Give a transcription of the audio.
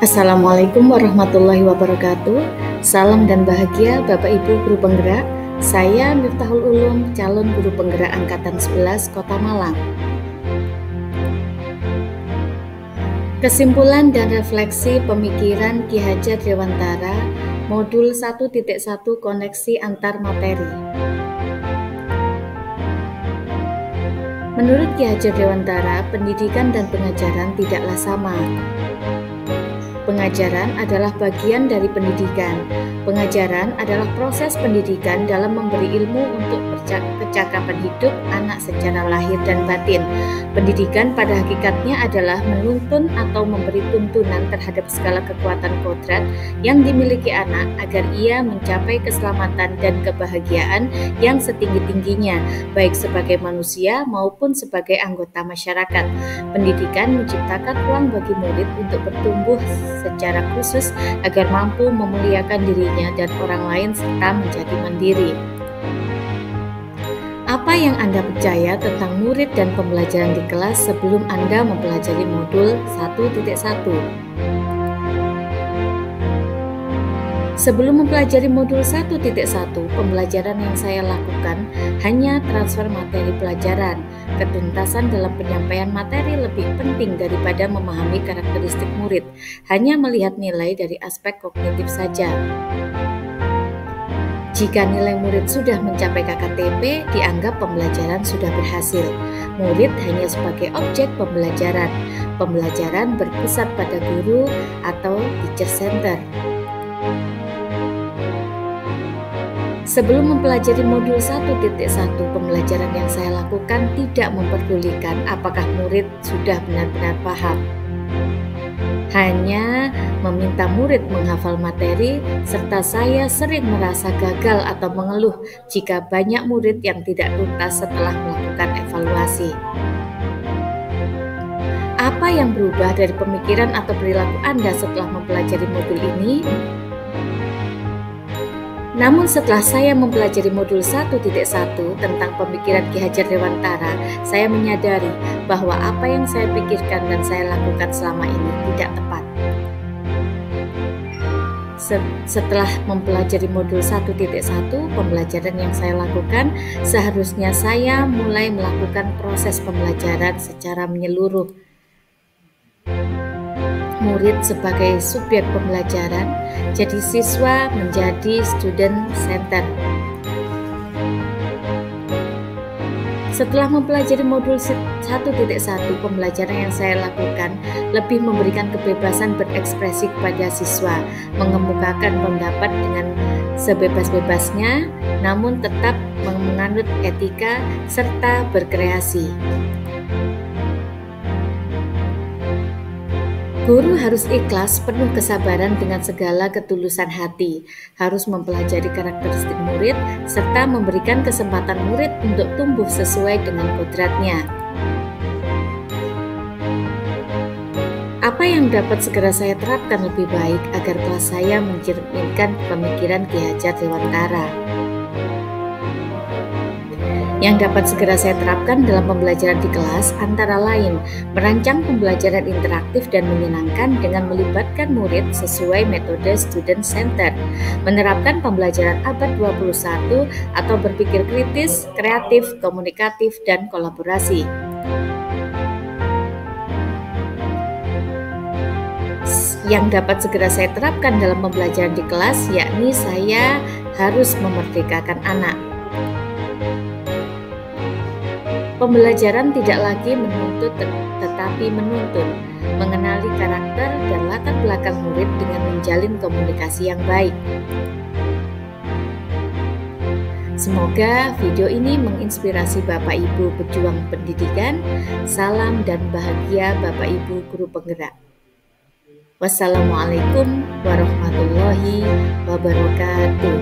Assalamualaikum warahmatullahi wabarakatuh. Salam dan bahagia Bapak Ibu Guru Penggerak. Saya Miftahul Ulum, calon Guru Penggerak Angkatan 11 Kota Malang. Kesimpulan dan refleksi pemikiran Ki Hajar Dewantara, Modul 1.1 Koneksi Antar Materi. Menurut Ki Hajar Dewantara, pendidikan dan pengajaran tidaklah sama. Pengajaran adalah bagian dari pendidikan. Pengajaran adalah proses pendidikan dalam memberi ilmu untuk kecakapan hidup anak secara lahir dan batin. Pendidikan pada hakikatnya adalah menuntun atau memberi tuntunan terhadap segala kekuatan kodrat yang dimiliki anak agar ia mencapai keselamatan dan kebahagiaan yang setinggi-tingginya, baik sebagai manusia maupun sebagai anggota masyarakat. Pendidikan menciptakan ruang bagi murid untuk bertumbuh secara khusus agar mampu memuliakan dirinya dan orang lain serta menjadi mandiri. Apa yang Anda percaya tentang murid dan pembelajaran di kelas sebelum Anda mempelajari modul 1.1? Sebelum mempelajari modul 1.1, pembelajaran yang saya lakukan hanya transfer materi pelajaran. Ketuntasan dalam penyampaian materi lebih penting daripada memahami karakteristik murid, hanya melihat nilai dari aspek kognitif saja. Jika nilai murid sudah mencapai KKTP, dianggap pembelajaran sudah berhasil. Murid hanya sebagai objek pembelajaran. Pembelajaran berpusat pada guru atau teacher center. Sebelum mempelajari modul 1.1, pembelajaran yang saya lakukan tidak memperdulikan apakah murid sudah benar-benar paham. Hanya meminta murid menghafal materi, serta saya sering merasa gagal atau mengeluh jika banyak murid yang tidak tuntas setelah melakukan evaluasi. Apa yang berubah dari pemikiran atau perilaku Anda setelah mempelajari modul ini? Namun setelah saya mempelajari modul 1.1 tentang pemikiran Ki Hajar Dewantara, saya menyadari bahwa apa yang saya pikirkan dan saya lakukan selama ini tidak tepat. Setelah mempelajari modul 1.1, pembelajaran yang saya lakukan, seharusnya saya mulai melakukan proses pembelajaran secara menyeluruh. Murid sebagai subjek pembelajaran, jadi siswa menjadi student center. Setelah mempelajari modul 1.1, pembelajaran yang saya lakukan lebih memberikan kebebasan berekspresi kepada siswa, mengemukakan pendapat dengan sebebas-bebasnya, namun tetap menganut etika serta berkreasi. Guru harus ikhlas, penuh kesabaran dengan segala ketulusan hati, harus mempelajari karakteristik murid, serta memberikan kesempatan murid untuk tumbuh sesuai dengan kodratnya. Apa yang dapat segera saya terapkan lebih baik agar kelas saya mencerminkan pemikiran Ki Hajar Dewantara? Yang dapat segera saya terapkan dalam pembelajaran di kelas antara lain merancang pembelajaran interaktif dan menyenangkan dengan melibatkan murid sesuai metode student center, menerapkan pembelajaran abad 21 atau berpikir kritis, kreatif, komunikatif, dan kolaborasi. Yang dapat segera saya terapkan dalam pembelajaran di kelas yakni saya harus memerdekakan anak. Pembelajaran tidak lagi menuntut tetapi menuntun, mengenali karakter dan latar belakang murid dengan menjalin komunikasi yang baik. Semoga video ini menginspirasi Bapak Ibu pejuang pendidikan. Salam dan bahagia Bapak Ibu Guru Penggerak. Wassalamualaikum warahmatullahi wabarakatuh.